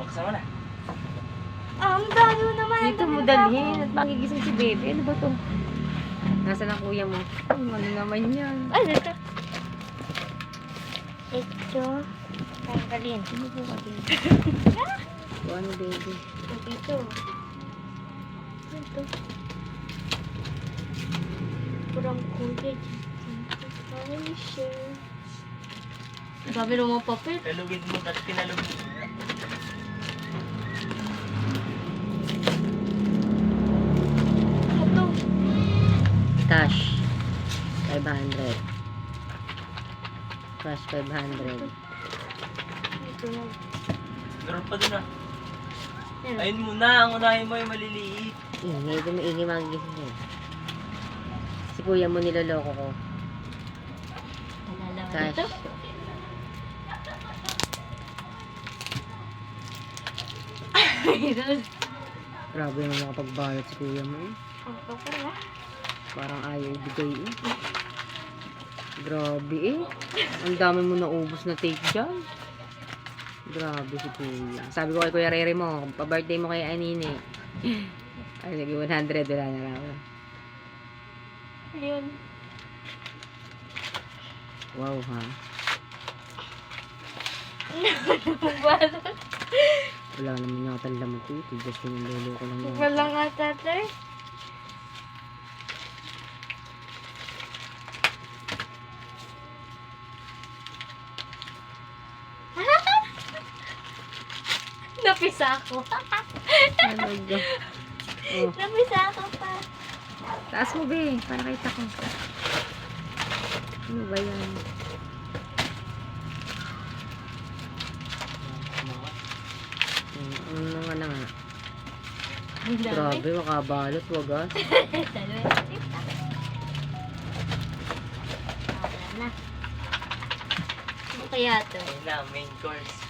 kasama na. Ang dami mo naman. Dito mo dalhin at magigising si Bebe. Ano ba to? Nasaan ang kuya mo? Ano naman yan? Ano ito? Ito. Tanggalin. Ano po ka din? Ano, Bebe? Ito. Ito. Kurang kulay. Ay, sure. Sabi ng mga papel. Talugin mo at pinalugin mo. Ito. Cash. 500. Cash 500. Ito na. Meron pa dun ah. Ano? Ayun muna, ang unahin mo yung maliliit. Ingay, dumiingay magigising yan. Si kuya mo niloloko ko. Nalalaman Cash. ito. Grabe naman makapagbalot si kuya mo eh. Ito pala. Parang ayaw ibigay eh. Grabe eh. Ang dami mo naubos na take dyan. Grabe si kuya. Sabi ko kay Kuya Rere mo, pa-birthday mo kay Anine. Ay, sige, 100. Wala na raw. Ayun. Wow ha. Wala naman yung katanda mo ito. Just yung lolo ko lang yan. Wala nga tatay. Napisa ako. Talaga. Oh, Napisa ako pa. taas mo be. Para kita ko. Ano ba yan? Ano nga na nga. Ang dami. Grabe, makabalot. Wagas. Wala na. Ano kaya to? Ayun na, main course.